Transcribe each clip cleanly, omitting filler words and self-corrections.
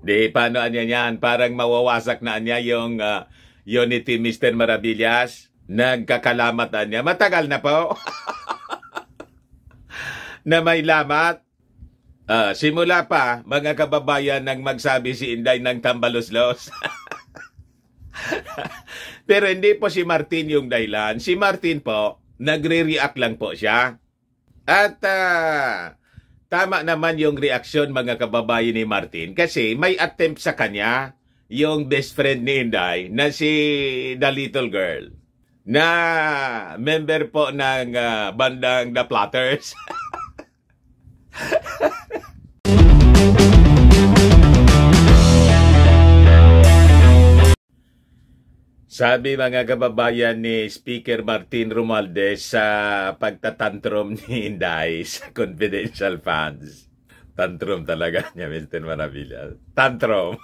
Di, paano anya yan? Parang mawawasak na anya yung Unity Mr. Maravillas. Nagkakalamat anya. Matagal na po na may lamat. Simula pa, mga kababayan, nang magsabi si Inday ng tambalos-los. Pero hindi po si Martin yung dahilan. Si Martin po, nagre-react lang po siya. At tama naman yung reaksyon, mga kababayan, ni Martin. Kasi may attempt sa kanya yung best friend ni Inday na si The Little Girl. Na member po ng bandang The Platters. Sabi mga kababayan ni Speaker Martin Romualdez sa pagtatantrum ni Inday sa confidential funds. Tantrum talaga niya, Mr. Maravillas. Tantrum.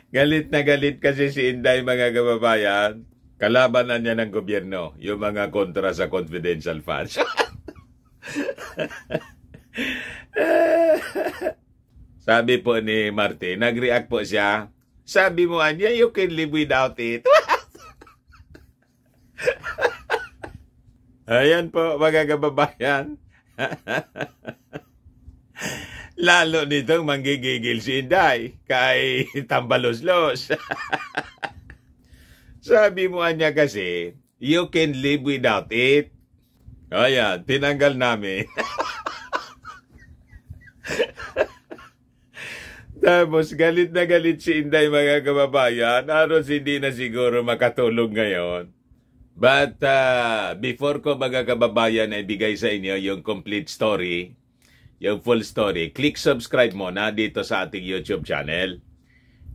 Galit na galit kasi si Inday, mga kababayan. Kalabanan niya ng gobyerno, yung mga kontra sa confidential funds. Sabi po ni Martin, nag-react po siya. Sabi mo, Anya, you can live without it. Ayan po, mga kababayan. Lalo nitong manggigigil si Inday kay tambalos-los. Sabi mo, Anya, kasi, you can live without it. Ayan, tinanggal namin. Tapos galit na galit si Inday, mga kababayan. Aros hindi na siguro makatulog ngayon. But before ko, mga kababayan, ay bigay sa inyo yung complete story, yung full story, click subscribe muna dito sa ating YouTube channel.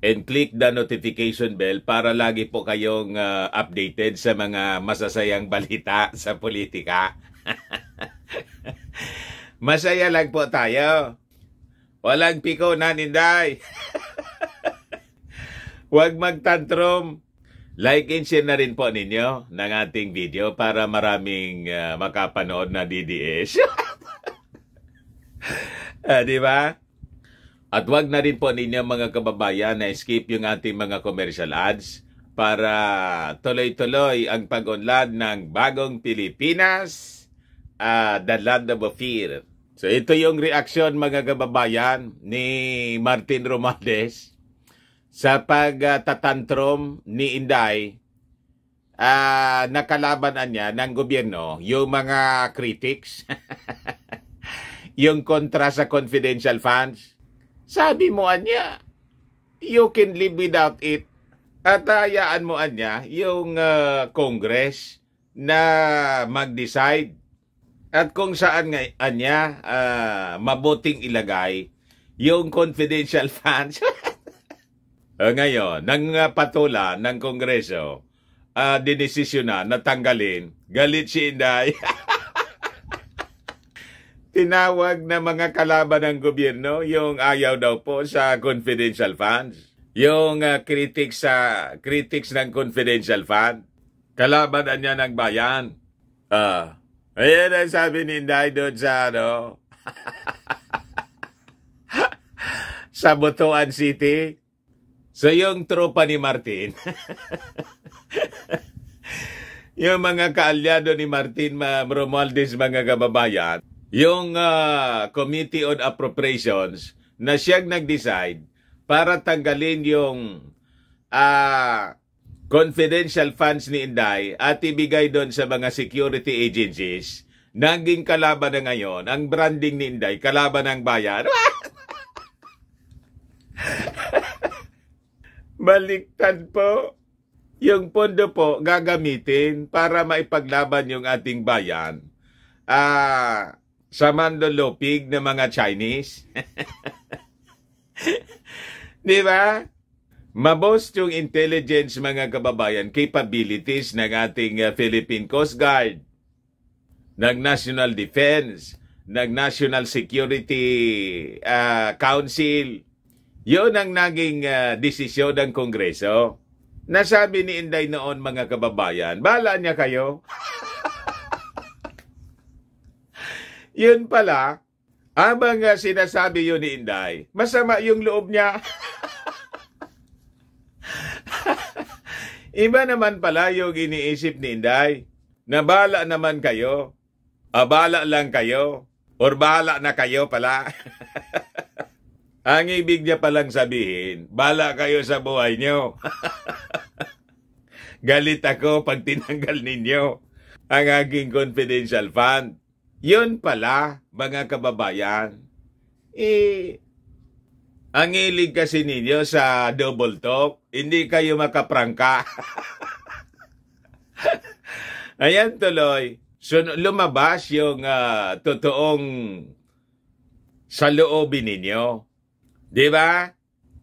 And click the notification bell para lagi po kayong updated sa mga masasayang balita sa politika. Masaya lang po tayo. Walang piko na, Inday. Huwag magtantrum. Like and share na rin po ninyo ng ating video para maraming makapanood na DDS. Di ba? At huwag na rin po ninyo, mga kababayan, na skip yung ating mga commercial ads para tuloy-tuloy ang pag-unlad ng bagong Pilipinas, the land of fear. So ito yung reaksyon, mga kababayan, ni Martin Romualdez sa pagtatantrum ni Inday. Nakalabanan niya ng gobyerno yung mga critics, yung kontra sa confidential funds. Sabi mo, Anya, you can live without it. At hayaan mo, Anya, yung Congress na mag-decide. At kung saan nga, Anya, mabuting ilagay yung confidential funds. Ngayon, nang patula ng Kongreso, dinesisyon na tanggalin, galit si Inday. Tinawag na mga kalaban ng gobyerno yung ayaw daw po sa confidential funds. Yung critics ng confidential fund. Kalaban niya ng bayan. Ayan ang sabi ni Inday doon sa sa Butuan City. So yung tropa ni Martin, yung mga kaalyado ni Martin Romualdez, mga kababayan, yung Committee on Appropriations na siyang nag-decide para tanggalin yung confidential funds ni Inday at ibigay doon sa mga security agencies. Naging kalaban na ngayon, ang branding ni Inday, kalaban ng bayan. Baliktad po. Yung pondo po gagamitin para maipaglaban yung ating bayan sa mandolopig ng mga Chinese. Di ba? Mabost yung intelligence, mga kababayan, capabilities ng ating Philippine Coast Guard, ng National Defense, ng National Security Council. Yun ang naging desisyon ng Kongreso. Nasabi ni Inday noon, mga kababayan, bahala niya kayo. Yun pala, Habang sinasabi yun ni Inday, masama yung loob niya. Iba naman pala yung iniisip ni Inday, na bahala naman kayo, bahala lang kayo, or bahala na kayo pala. Ang ibig niya palang sabihin, bahala kayo sa buhay niyo. Galit ako pag tinanggal ninyo ang aking confidential fund. Yun pala, mga kababayan. Ang hilig kasi ninyo sa double talk, hindi kayo makaprangka. Ayan tuloy. So, lumabas yung totoong saloobin ninyo. Di ba?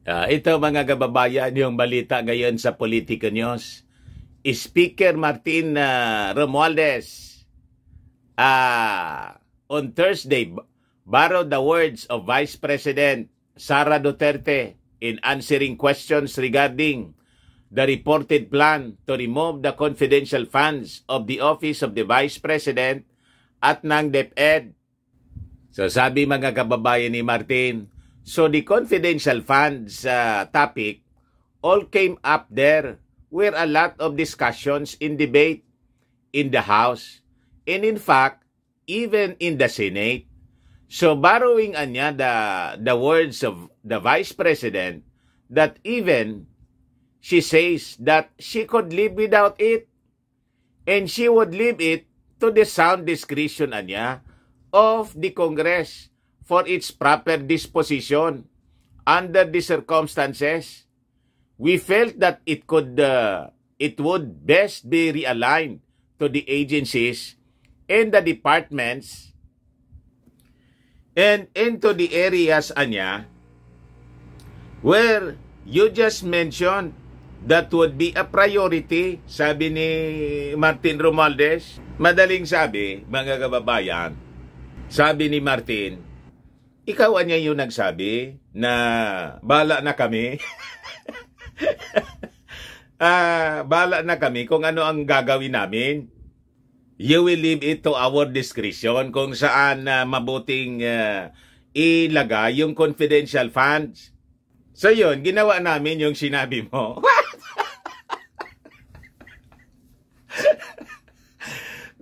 Ito mga kababayan, yung balita ngayon sa Politico News. Speaker Martin Romualdez on Thursday borrowed the words of Vice President Sara Duterte in answering questions regarding the reported plan to remove the confidential funds of the Office of the Vice President at ng DepEd. So sabi mga kababayan ni Martin, so the confidential funds topic all came up there were a lot of discussions in debate in the House and in fact, even in the Senate. So borrowing anya the words of the Vice President that even she says that she could live without it and she would leave it to the sound discretion anya of the Congress for its proper disposition under the circumstances. We felt that it would best be realigned to the agencies and the departments and into the areas anya where you just mentioned that would be a priority, sabi ni Martin Romualdez. Madaling sabi, mga kababayan, sabi ni Martin, ikaw anya yung nagsabi na bala na kami. Bala na kami kung ano ang gagawin namin. You will leave it to our discretion kung saan mabuting ilagay yung confidential funds. So yun, ginawa namin yung sinabi mo.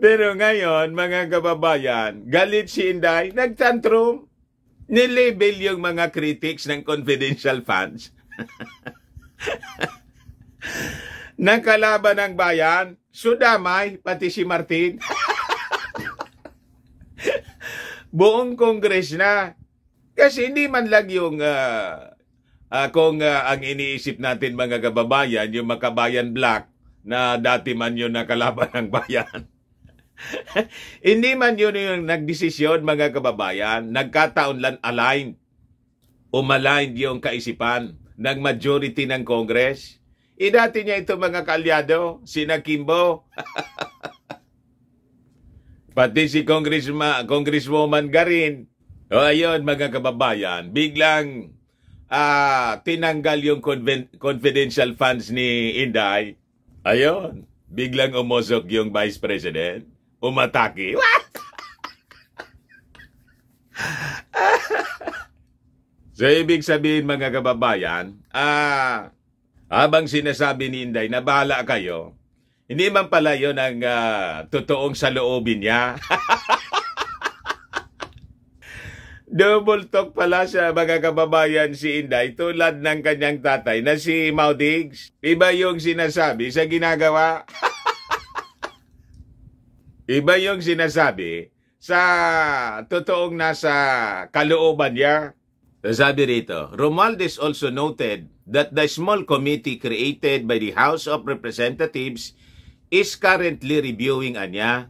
Pero ngayon, mga kababayan, galit si Inday, nagtantrum, nilabel yung mga critics ng confidential funds. Nakalaban ng bayan, sudamay, pati si Martin. Buong Congress na. Kasi hindi man lang yung, kung ang iniisip natin mga kababayan, yung Makabayan Black, na dati man yun nakalaban ng bayan. Hindi man yun yung nagdesisyon mga kababayan, nagkataon lang aligned, umaligned yung kaisipan ng majority ng Congress. Dati niya ito mga kaalyado, sina Kimbo. Pati si Congresswoman Garin. O ayun mga kababayan, biglang tinanggal yung confidential funds ni Inday. Ayun, biglang umusok yung Vice President. Umatake. What? So ibig sabihin mga kababayan, habang sinasabi ni Inday na bahala kayo, hindi man pala yun ang totoong saloobin niya. Double talk pala sa mga kababayan si Inday tulad ng kanyang tatay na si Mau Diggs. Iba yung sinasabi sa ginagawa. Iba yung sinasabi sa totoong nasa kalooban niya. Sabi rito, Romualdez also noted that the small committee created by the House of Representatives is currently reviewing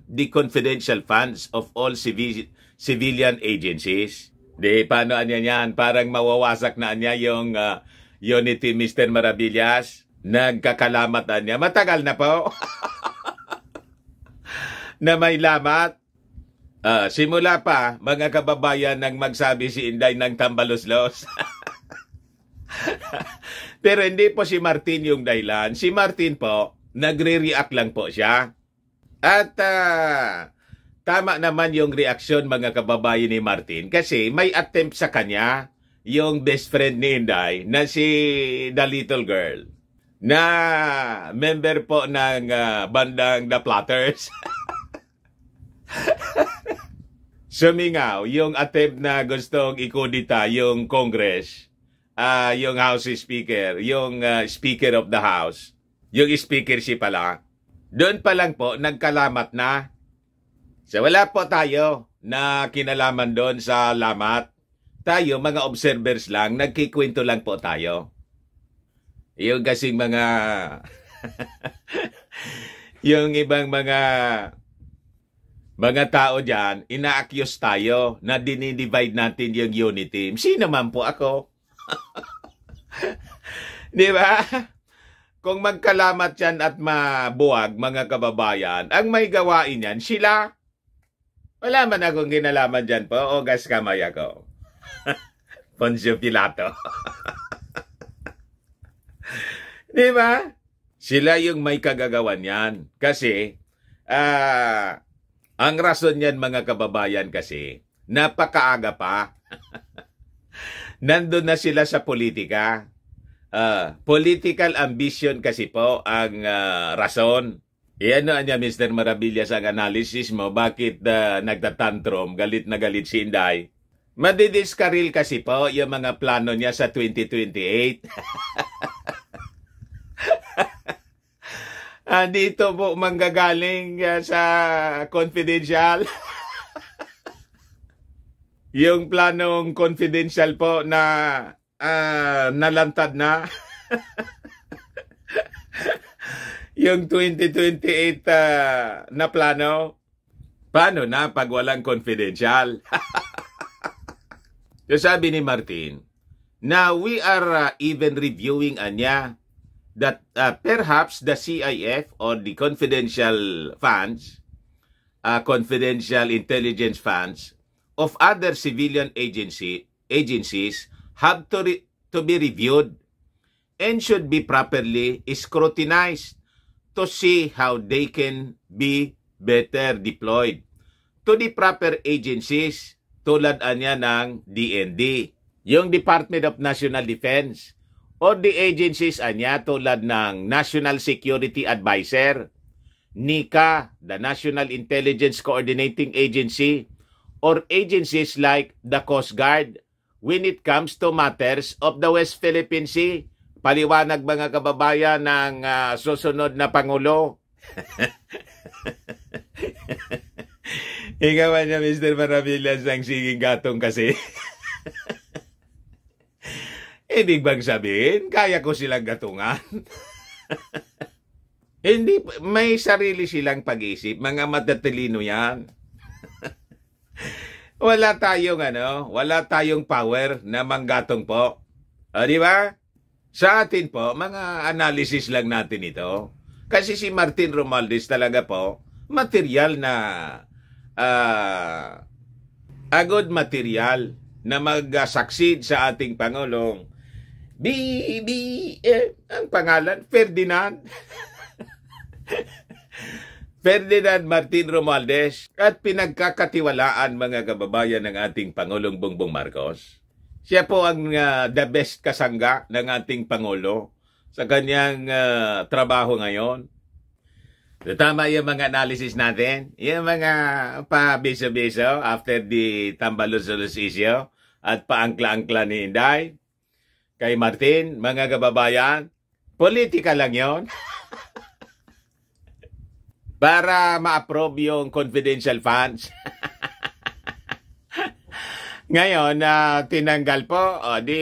the confidential funds of all civilian agencies. Paano yan? Parang mawawasak na yung unity Mr. Maravillas. Nagkakalamat niya. Matagal na po. Na may lamat. Simula pa, mga kababayan, nang magsabi si Inday ng tambalos-los. Pero hindi po si Martin yung dahilan. Si Martin po, nagre-react lang po siya. At tama naman yung reaksyon mga kababayan ni Martin kasi may attempt sa kanya yung best friend ni Inday na si The Little Girl na member po ng bandang The Platters. Sumingaw yung attempt na gustong ikudita yung Congress, yung House Speaker, yung Speaker of the House, yung speakership pala. Doon pa lang po nagkalamat na. So wala po tayo na kinalaman doon sa lamat. Tayo mga observers lang, nagkikwento lang po tayo. Yung kasing mga yung ibang mga tao dyan, ina-accuse tayo na dinidivide natin yung unity team. Sino man po ako? Di ba? Kung magkalamat yan at mabuwag, mga kababayan, ang may gawain yan, sila. Wala man akong ginalaman dyan po, o gas kamay ako. Poncio Pilato. Di ba? Sila yung may kagagawan yan. Kasi, ang rason yan mga kababayan kasi, napakaaga pa. Nandun na sila sa politika. Political ambition kasi po ang rason. Ano niya Mr. Maravillas ang analysis mo, bakit nagtatantrum, galit na galit si Inday? Madidiskaril kasi po yung mga plano niya sa 2028. Dito po manggagaling sa confidential. Yung planong confidential po na nalantad na. Yung 2028 na plano. Paano na pag walang confidential? So sabi ni Martin, now we are even reviewing anya that perhaps the CIF or the confidential funds, confidential intelligence funds of other civilian agencies have to be reviewed and should be properly scrutinized to see how they can be better deployed to the proper agencies tulad anya ng DND, yung Department of National Defense, or the agencies anya tulad ng National Security Advisor, NICA, the National Intelligence Coordinating Agency, or agencies like the Coast Guard when it comes to matters of the West Philippine Sea. Paliwanag mga kababayan ng susunod na Pangulo. Ikaw niya Mr. Maravillas ng siging gatong kasi. Ibig bang sabihin, kaya ko silang gatungan? Hindi, may sarili silang pag-isip. Mga matatalino yan. Wala tayong power na manggatong po. Di ba? Sa atin po, mga analysis lang natin ito. Kasi si Martin Romualdez talaga po, material na, agod material na mag-succeed sa ating Pangulong. Ang pangalan, Ferdinand. Ferdinand Martin Romualdez at pinagkakatiwalaan mga kababayan ng ating Pangulong Bongbong Marcos. Siya po ang the best kasangga ng ating Pangulo sa kanyang trabaho ngayon. So, tama yung mga analysis natin, yung mga pa-biso-biso after the tambalos-ulos issue at paangkla-angkla ni Inday. Kay Martin, mga kababayan, politika lang yon. Para ma-approve yung confidential funds. Ngayon, tinanggal po, di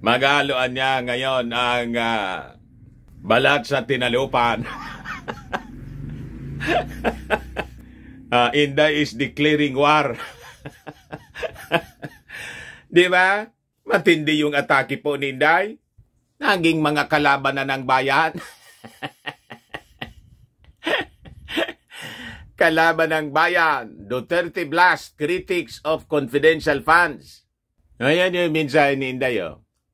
mag-aluan niya ngayon ang balat sa tinalupan. Inday is declaring war. Di ba? Matindi yung atake po ni Inday. Naging mga kalaban na ng bayan. Kalaban ng bayan, Duterte Blast, critics of confidential funds. Ayan yung mensahe ni Inday.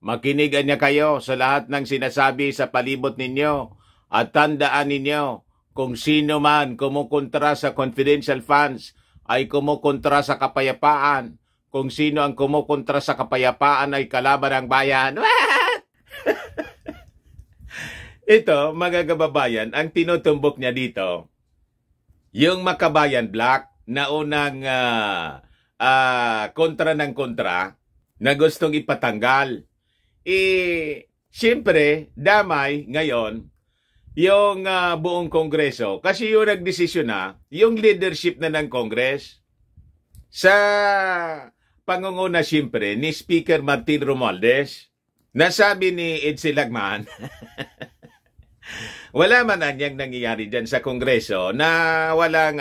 Makinigan niya kayo sa lahat ng sinasabi sa palibot ninyo at tandaan ninyo, kung sino man kumukontra sa confidential funds ay kumukontra sa kapayapaan. Kung sino ang kumukontra sa kapayapaan ay kalaban ng bayan. Ito, mga kababayan, ang tinutumbok niya dito, yung Makabayan Black na unang kontra ng kontra na gustong ipatanggal. Siyempre, damay ngayon yung buong Kongreso kasi yung nagdesisyon na, yung leadership na ng Congress sa pangunguna siyempre ni Speaker Martin Romualdez, nasabi ni Edsel Lagman, wala man anyang nangyayari dyan sa Kongreso na walang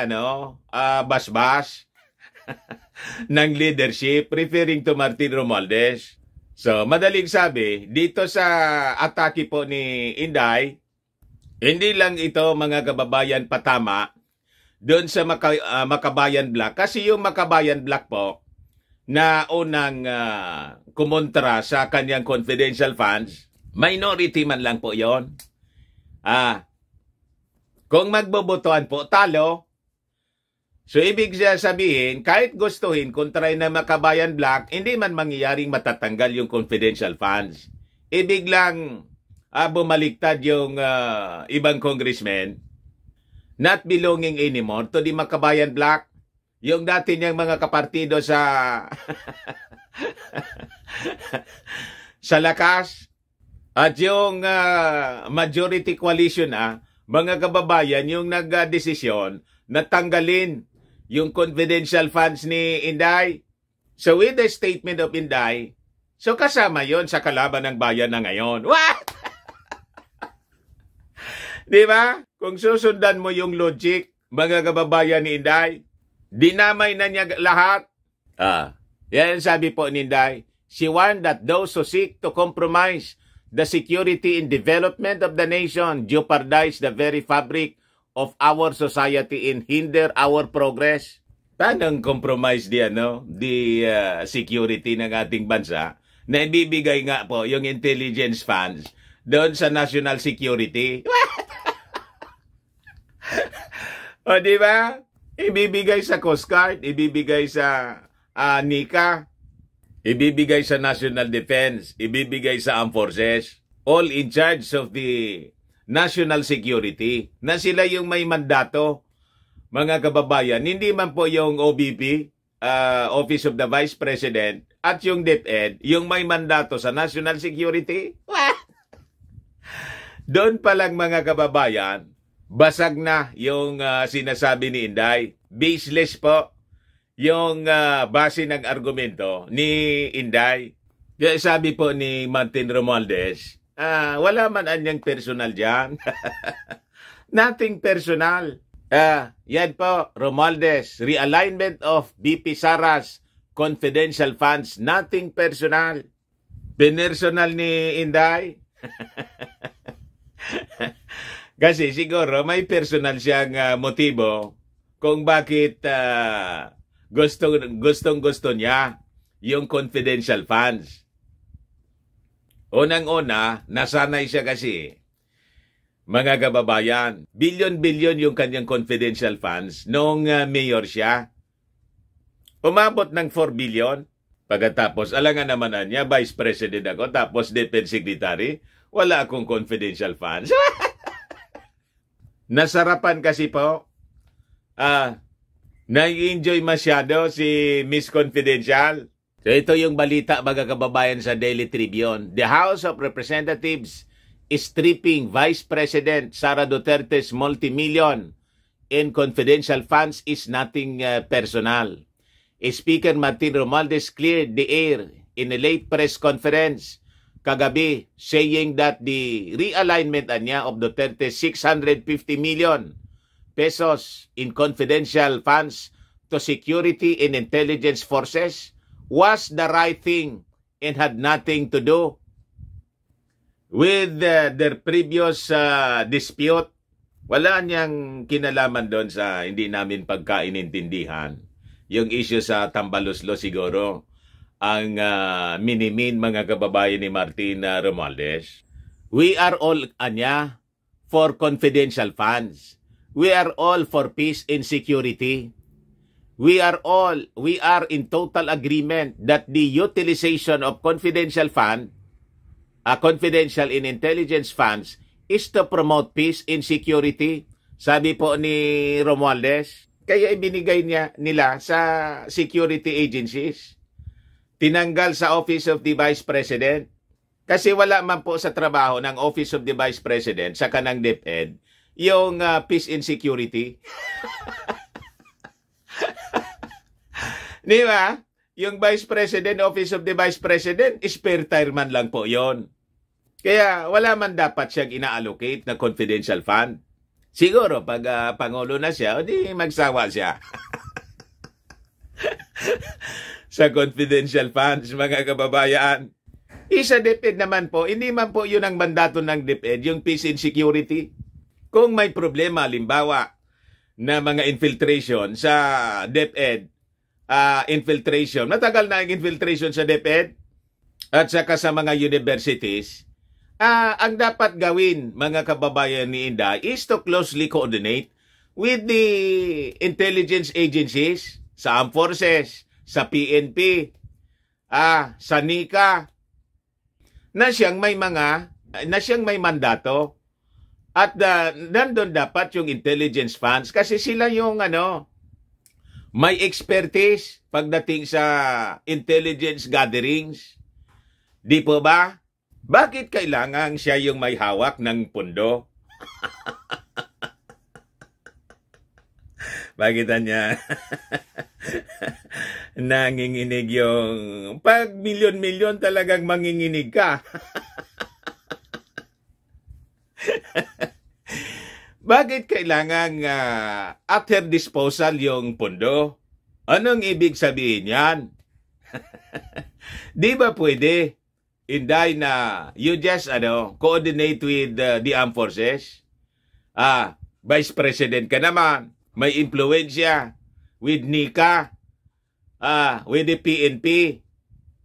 basbas ng leadership referring to Martin Romualdez. So, madaling sabi, dito sa atake po ni Inday, hindi lang ito mga kababayan patama doon sa Makabayan Black. Kasi yung Makabayan Black po na unang kumontra sa kanyang confidential funds, minority man lang po yon. Kung magbobotohan po, talo. So, ibig sabihin, kahit gustuhin kontrahin na Makabayan Black, hindi man mangyayaring matatanggal yung confidential funds. Ibig lang bumaliktad yung ibang congressmen, not belonging anymore to the Makabayan Black. Yung dati niyang mga kapartido sa sa lakas, at yung majority coalition mga kababayan, yung nagdesisyon na tanggalin yung confidential funds ni Inday. So with the statement of Inday, so kasama yon sa kalaban ng bayan na ngayon. What? Di ba? Kung susundan mo yung logic, mga kababayan ni Inday, dinamay na niya lahat. Yan sabi po ni Inday. She warned that those who seek to compromise the security and development of the nation jeopardize the very fabric of our society and hinder our progress. Paano compromise di security ng ating bansa na ibibigay nga po yung intelligence funds doon sa national security? O di ba? Ibibigay sa Coast Guard, ibibigay sa NICA, ibibigay sa National Defense, ibibigay sa Armed Forces, all in charge of the national security, na sila yung may mandato, mga kababayan. Hindi man po yung OBP, Office of the Vice President, at yung DepEd, yung may mandato sa national security. Doon pa lang mga kababayan, basag na yung sinasabi ni Inday. Baseless po yung base ng argumento ni Inday. Kaya sabi po ni Martin Romualdez, wala man anyang personal dyan. Nothing personal. Yan po, Romualdez, realignment of BP Sara's confidential funds, nothing personal. Pinersonal ni Inday. Kasi siguro may personal siyang motibo kung bakit gustong-gusto niya yung confidential funds. Unang-una, nasanay siya kasi, mga kababayan, bilyon-bilyon yung kanyang confidential funds noong mayor siya. Umabot ng 4 billion. Pagkatapos, alangan naman niya, Vice President ako, tapos Defense Secretary, wala akong confidential funds. Nasarapan kasi po, nag-enjoy masyado si Miss Confidential. So ito yung balita, mga kababayan, sa Daily Tribune. The House of Representatives is stripping Vice President Sara Duterte's multi-million in confidential funds is nothing personal. Speaker Martin Romualdez cleared the air in a late press conference kagabi, saying that the realignment niya of Duterte's 650 million pesos in confidential funds to security and intelligence forces was the right thing and had nothing to do with their previous dispute. Wala niyang kinalaman doon sa hindi namin pagkainintindihan. Yung issue sa Tambaluslo siguro ang minimin, mga kababayan ni Martin Romualdez. We are all for confidential funds. We are all for peace and security. We are in total agreement that the utilization of confidential confidential and intelligence funds is to promote peace and security. Sabi po ni Romualdez, kaya ibinigay nila sa security agencies. Tinanggal sa Office of the Vice President. Kasi wala man po sa trabaho ng Office of the Vice President sa kanang DepEd yung peace and security. Di ba? Yung Vice President, Office of the Vice President, spare tire man lang po yon. Kaya wala man dapat siyang ina-allocate na confidential fund. Siguro pag Pangulo na siya, di magsawa siya. Sa confidential funds, mga kababayan. Isa DepEd naman po, hindi man po yun ang mandato ng DepEd, yung peace and security. Kung may problema, limbawa, na mga infiltration sa DepEd, infiltration, matagal na ang infiltration sa DepEd at saka sa mga universities, ang dapat gawin, mga kababayan ni Inday, is to closely coordinate with the intelligence agencies, sa Armed Forces, sa PNP, sa NICA, na siyang may mandato. At nandun dapat yung intelligence funds kasi sila yung may expertise pagdating sa intelligence gatherings. Di po ba? Bakit kailangan siya yung may hawak ng pundo? Bakit niya nanginginig yung pag milyon-milyon talagang manginginig ka? Bakit kailangan at her disposal yung pundo? Anong ibig sabihin yan? Di ba pwede, Inday, na you just coordinate with the Armed Forces? Vice President ka naman, may impluensya with NICA, with the PNP,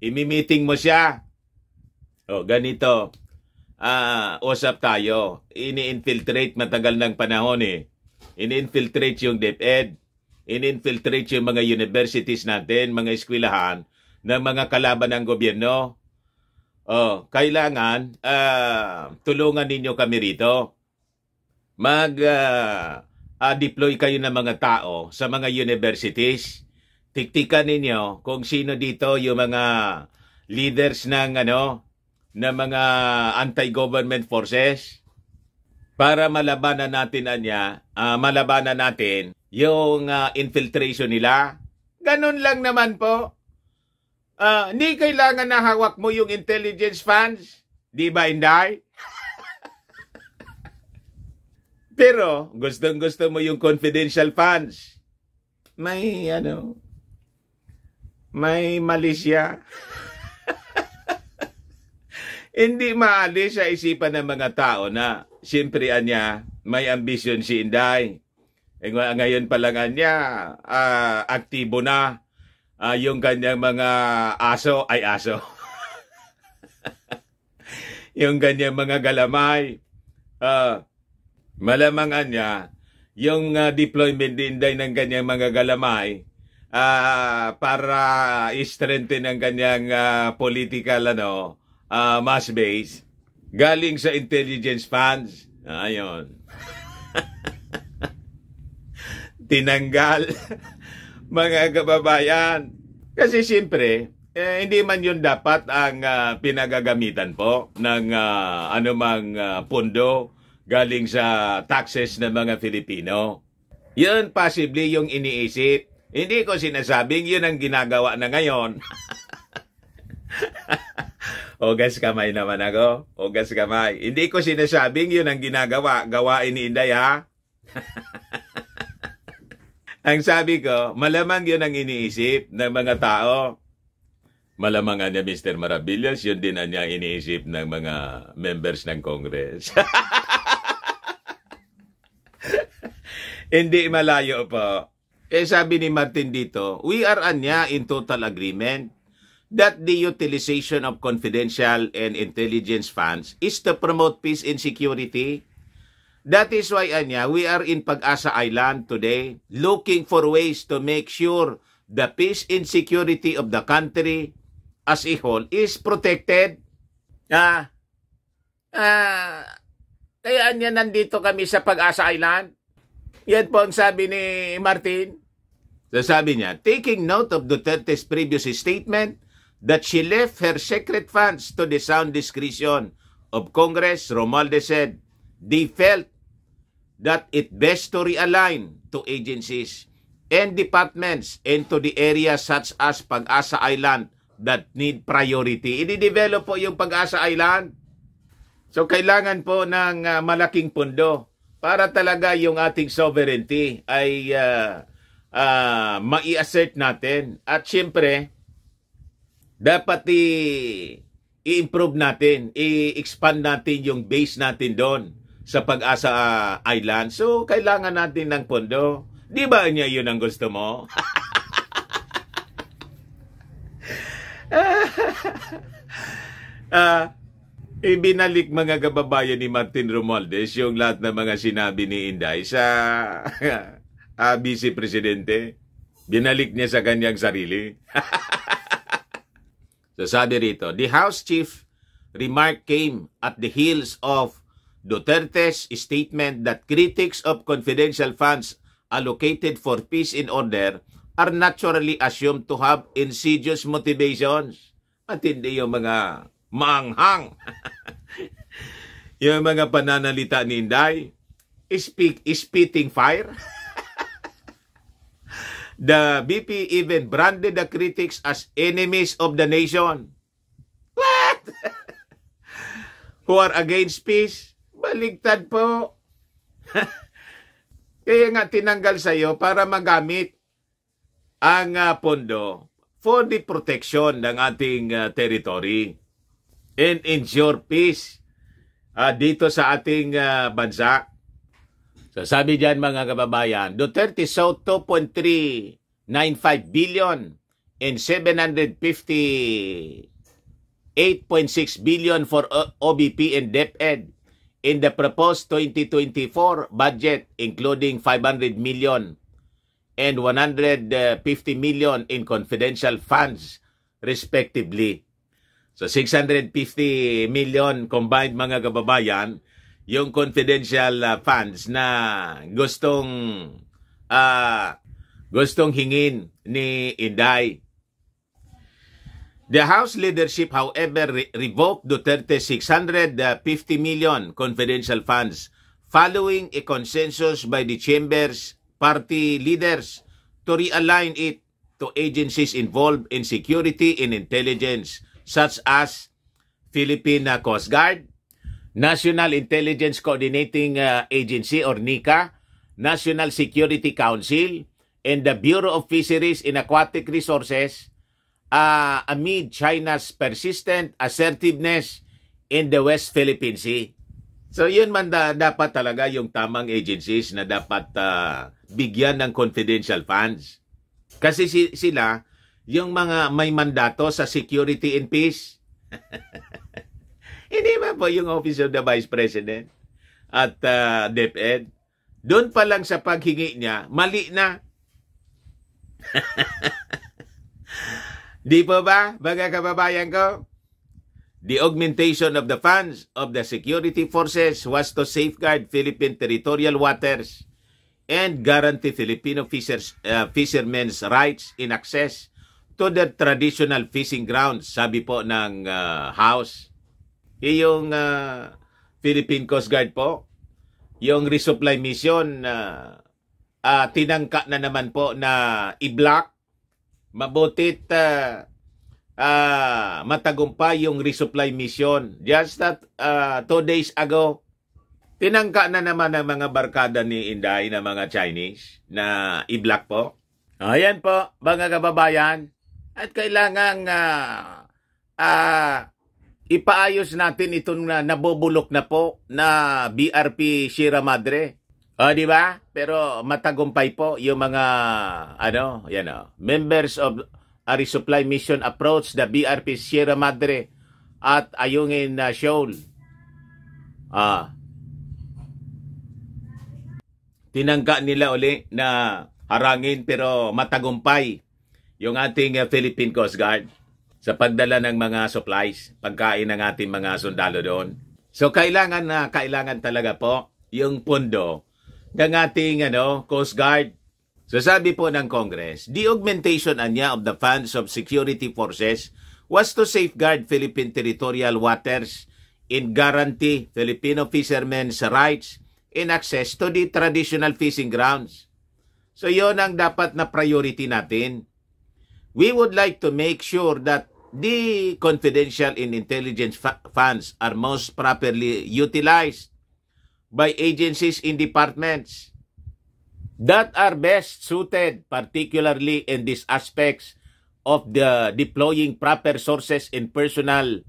imi-meeting mo siya. O, ganito. Usap tayo. Ini-infiltrate matagal ng panahon eh. Ini-infiltrate yung DepEd. Ini-infiltrate yung mga universities natin, mga eskwelahan, ng mga kalaban ng gobyerno. Kailangan tulungan ninyo kami rito. Deploy kayo ng mga tao sa mga universities. Tiktikan ninyo kung sino dito yung mga leaders ng na mga anti-government forces para malabanan natin malabanan natin yung infiltration nila. Ganun lang naman po. Hindi kailangan na hawak mo yung intelligence funds. Di ba, Inday? Pero gustong-gusto mo yung confidential funds. May may mali siya. Hindi maalis sa isipan ng mga tao na siyempre may ambisyon si Inday. Ngayon pa lang aktibo na yung kanyang mga aso. Yung kanyang mga galamay. Malamang yung deployment din Inday ng kanyang mga galamay para i-strengthen ang kanyang political mass base galing sa intelligence funds. Ayun. Tinanggal, mga kababayan. Kasi siyempre, hindi man yun dapat ang pinagagamitan po ng anumang pundo galing sa taxes ng mga Filipino. Yun possibly yung iniisip. Hindi ko sinasabing yun ang ginagawa na ngayon. Ogas kamay naman ako. Ogas kamay. Hindi ko sinasabing yun ang gawain ni Inday, ha? Ang sabi ko, malamang yun ang iniisip ng mga tao. Malamang niya, Mr. Maravillas, yun din niya iniisip ng mga members ng Congress. Hindi malayo po. Sabi ni Martin dito, we are in total agreement that the utilization of confidential and intelligence funds is to promote peace and security. That is why, anya, we are in Pag-asa Island today, looking for ways to make sure the peace and security of the country as a whole is protected. Kaya anya, nandito kami sa Pag-asa Island. Yan po ang sabi ni Martin. So sabi niya, taking note of Duterte's previous statement that she left her secret funds to the sound discretion of Congress, Romualdez said, they felt that it best to realign to agencies and departments into the areas such as Pag-asa Island that need priority. I-develop po yung Pag-asa Island. So kailangan po ng malaking pondo para talaga yung ating sovereignty ay mai-assert natin. At siyempre, dapat i-improve natin, i-expand natin yung base natin doon sa Pag-asa Island. So, kailangan natin ng pondo. Di ba niya yun ang gusto mo? Ibinalik mga kababayan ni Martin Romualdez yung lahat ng mga sinabi ni Inday sa Vice Presidente. Binalik niya sa kanyang sarili. So sabi rito, the House Chief remark came at the heels of Duterte's statement that critics of confidential funds allocated for peace and order are naturally assumed to have insidious motivations. At hindi yung mga maanghang. Yung mga pananalita ni Inday, spitting fire. The BP even branded the critics as enemies of the nation. What? Who are against peace? Baligtad po. Kaya nga tinanggal sa'yo para magamit ang pondo for the protection ng ating territory and ensure peace dito sa ating bansa. So sabi dyan mga kababayan, Duterte sought 2.395 billion and 758.6 billion for OBP and DepEd in the proposed 2024 budget, including 500 million and 150 million in confidential funds, respectively. So 650 million combined mga kababayan, yung confidential funds na gustong hingin ni Inday. The House leadership, however, revoked Duterte's 650 million confidential funds following a consensus by the chamber's party leaders to realign it to agencies involved in security and intelligence such as Philippine Coast Guard, National Intelligence Coordinating Agency or NICA, National Security Council, and the Bureau of Fisheries and Aquatic Resources amid China's persistent assertiveness in the West Philippine Sea. So yun man dapat talaga yung tamang agencies na dapat bigyan ng confidential funds. Kasi sila yung mga may mandato sa security and peace. Hindi ba po yung Office of the Vice President at DepEd? Doon pa lang sa paghingi niya, mali na. Di po ba, mga kababayan ko? The augmentation of the funds of the security forces was to safeguard Philippine territorial waters and guarantee Filipino fishermen's rights in access to their traditional fishing grounds, sabi po ng House. Yung Philippine Coast Guard po, yung resupply mission, tinangka na naman po na i-block. Mabutit matagumpay yung resupply mission. Just that 2 days ago, tinangka na naman ng mga barkada ni Inday na mga Chinese na i-block po. Ayan po, mga kababayan. At kailangang ipaayos natin itong nabubulok na po na BRP Sierra Madre. Di ba? Pero matagumpay po yung mga members of a resupply mission approach the BRP Sierra Madre at Ayungin Shoal. tinangka nila uli na harangin pero matagumpay yung ating Philippine Coast Guard sa pagdala ng mga supplies, pagkain ng ating mga sundalo doon. So kailangan talaga po yung pondo ng ating Coast Guard. So sabi po ng Congress, the augmentation anya of the funds of security forces was to safeguard Philippine territorial waters and guarantee Filipino fishermen's rights in access to the traditional fishing grounds. So yon ang dapat na priority natin. We would like to make sure that the confidential and intelligence funds are most properly utilized by agencies and departments that are best suited, particularly in these aspects of the deploying proper sources and personnel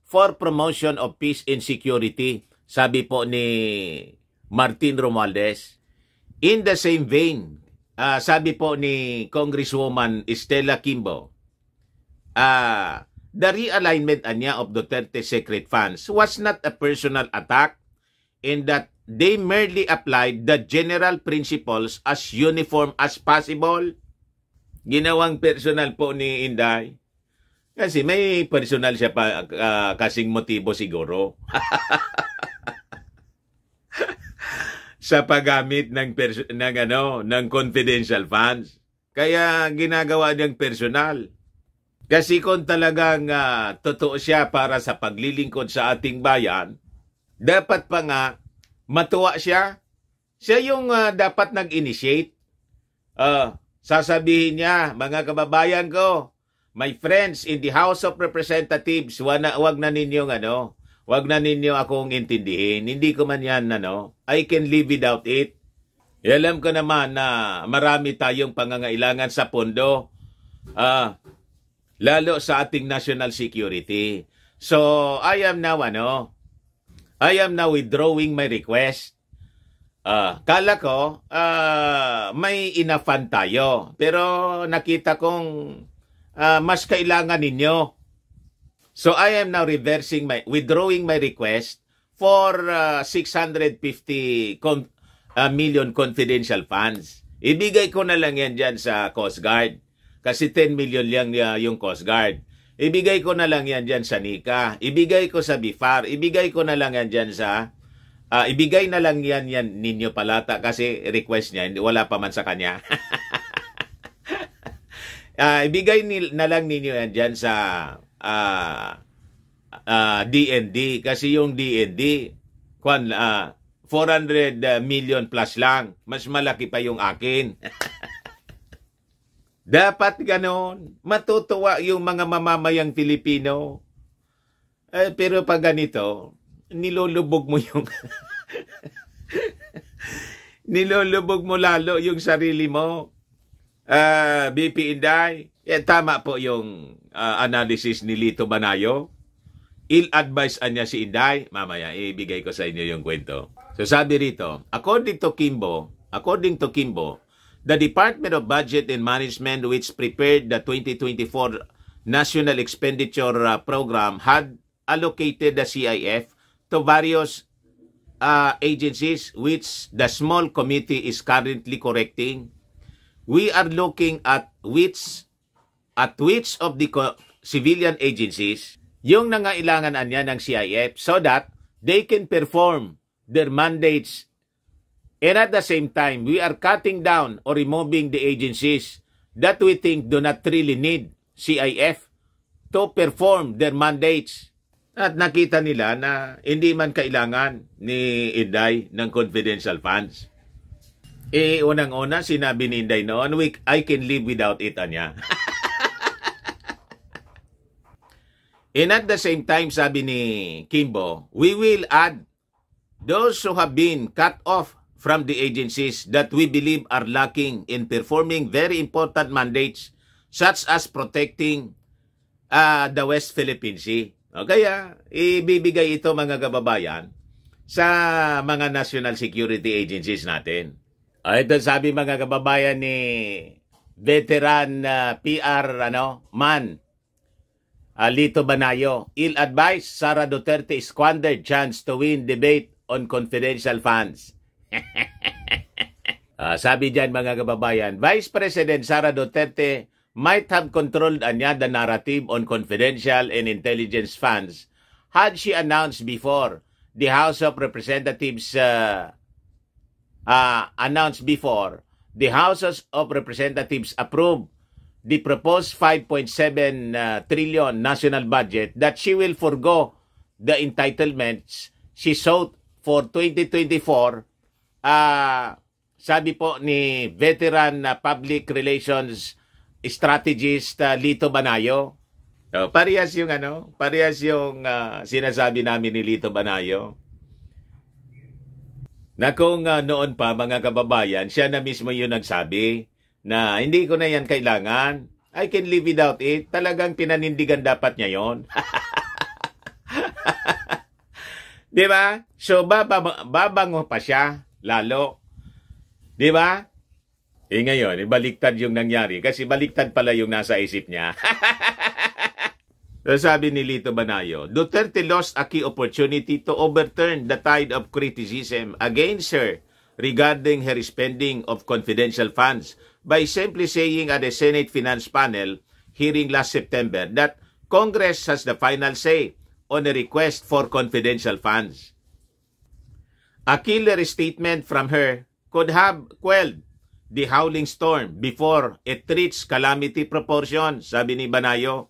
for promotion of peace and security, sabi po ni Martin Romualdez. In the same vein, sabi po ni Congresswoman Estela Quimbo, the realignment anya of Duterte secret funds was not a personal attack in that they merely applied the general principles as uniform as possible. Ginawang personal po ni Inday. Kasi may personal siya pa kasing motibo siguro. Sa paggamit ng confidential funds. Kaya ginagawa niyang personal. Kasi kung talagang totoo siya para sa paglilingkod sa ating bayan, dapat pa nga matuwa siya. Siya yung dapat nag-initiate. Sasabihin niya, mga kababayan ko, my friends in the House of Representatives, wag na ninyo akong intindihin. Hindi ko man yan, I can live without it. Alam ko naman na marami tayong pangangailangan sa pondo, lalo sa ating national security. So, I am now withdrawing my request. Kala ko, may enough tayo. Pero nakita kong mas kailangan ninyo. So I am now withdrawing my request for 650 million confidential funds. Ibigay ko na lang yan dyan sa Coast Guard. Kasi 10 million lang yung Coast Guard. Ibigay ko na lang yan dyan sa NICA. Ibigay ko sa BIFAR. Ibigay ko na lang yan dyan sa... ibigay na lang yan ninyo palata kasi request niya. Wala pa man sa kanya. Ibigay na lang ninyo yan dyan sa... DND kasi yung DND 400 million plus lang, mas malaki pa yung akin. Dapat ganon, matutuwa yung mga mamamayang Pilipino. Pero pag ganito, nilulubog mo yung nilulubog mo lalo yung sarili mo. BP Inday, tama po yung analysis ni Lito Banayo. Ill-advise niya si Inday. Mamaya, ibigay ko sa inyo yung kwento. So sabi rito, according to Kimbo, the Department of Budget and Management which prepared the 2024 National Expenditure Program had allocated the CIF to various agencies which the small committee is currently correcting. We are looking at which of the civilian agencies yung nangailangan niya ng CIF so that they can perform their mandates. And at the same time, we are cutting down or removing the agencies that we think do not really need CIF to perform their mandates. At nakita nila na hindi man kailangan ni Inday ng confidential funds. Unang-una, sinabi ni Inday noon, I can live without it, anya. And at the same time, sabi ni Kimbo, we will add those who have been cut off from the agencies that we believe are lacking in performing very important mandates such as protecting the West Philippine Sea. O kaya, ibibigay ito mga kababayan sa mga national security agencies natin. Ito sabi mga kababayan ni veteran PR man, Lito Banayo, ill-advised, Sara Duterte squandered chance to win debate on confidential funds. Sabi dyan mga kababayan, Vice President Sara Duterte might have controlled the narrative on confidential and intelligence funds had she announced before the House of Representatives approved the proposed 5.7 trillion national budget that she will forgo the entitlements she sought for 2024. Sabi po ni veteran public relations strategist Lito Banayo. Parehas yung sinasabi namin ni Lito Banayo. Na kung noon pa mga kababayan, siya na mismo yung nagsabi na hindi ko na yan kailangan. I can live without it. Talagang pinanindigan dapat niya yon. Di ba? So babango pa siya lalo. Di ba? Ngayon, baliktad yung nangyari kasi baliktad pala yung nasa isip niya. So, sabi ni Lito Banayo, Duterte lost a key opportunity to overturn the tide of criticism against her regarding her spending of confidential funds by simply saying at the Senate Finance Panel hearing last September that Congress has the final say on a request for confidential funds. A killer statement from her could have quelled the howling storm before it reached calamity proportions, sabi ni Banayo.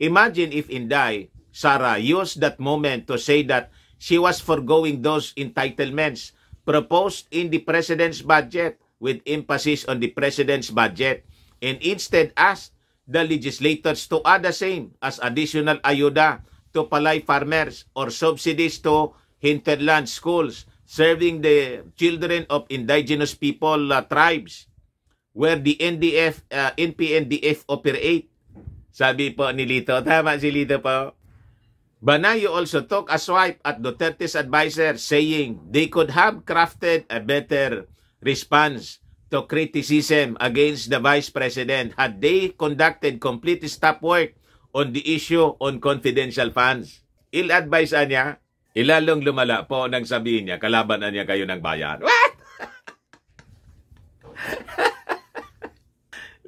Imagine if Inday, Sara used that moment to say that she was foregoing those entitlements proposed in the President's budget with emphasis on the President's budget and instead asked the legislators to add the same as additional ayuda to palay farmers or subsidies to hinterland schools serving the children of indigenous people tribes where the NPNDF operate. Sabi po ni Lito, tama si Lito po. Banayo also took a swipe at Duterte's advisor saying they could have crafted a better response to criticism against the Vice President had they conducted complete stop work on the issue on confidential funds. Il-advise niya, ilalong lumala po nang sabihin niya, kalaban na niya kayo ng bayan. What?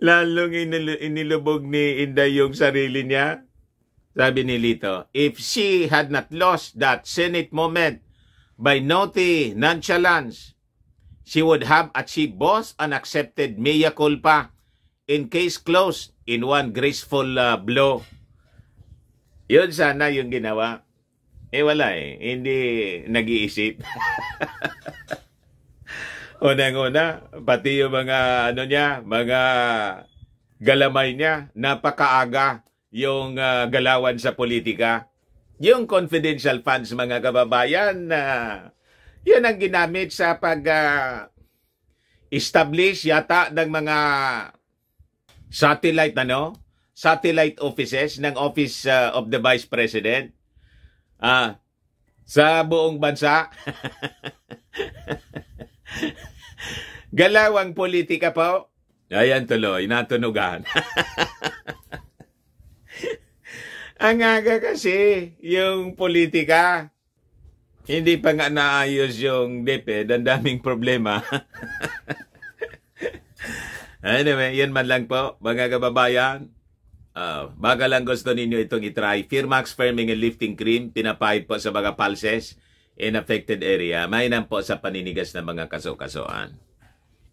Lalong inilubog ni Inday yung sarili niya. Sabi ni Lito, if she had not lost that Senate moment by naughty nonchalance, she would have achieved both an accepted mea culpa in case closed in one graceful blow. Yun sana yung ginawa. Wala hindi nag-iisip. Unang-una, pati yung mga mga galamay niya, napakaaga yung galawan sa politika. Yung confidential funds mga kababayan, yun ang ginamit sa pag-establish yata ng mga satellite offices ng Office of the Vice President sa buong bansa. Galawang politika po. Ayan tuloy, natunugan. Ang aga kasi, yung politika, hindi pa nga naayos yung DepEd, ang daming problema. Anyway, yun man lang po, mga kababayan. Baka lang gusto ninyo itong itry. Firmax Firming and Lifting Cream, pinapahid po sa mga pulses in affected area. Mainam po sa paninigas ng mga kaso-kasoan.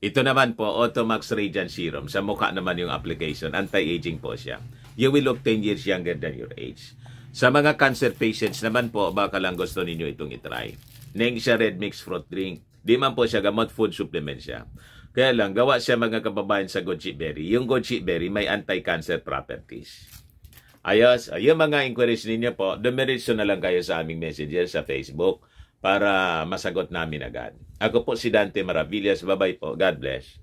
Ito naman po, Automax Radiant Serum. Sa mukha naman yung application. Anti-aging po siya. You will look 10 years younger than your age. Sa mga cancer patients naman po, baka lang gusto ninyo itong itry. Neng siya Red Mix Fruit Drink. Di man po siya gamot, food supplement siya. Kaya lang, gawa siya mga kababayan sa goji berry. Yung goji berry may anti-cancer properties. Ayos, yung mga inquiries ninyo po, dumiretso na lang kayo sa aming messenger sa Facebook para masagot namin agad. Ako po si Dante Maravillas. Bye-bye po. God bless.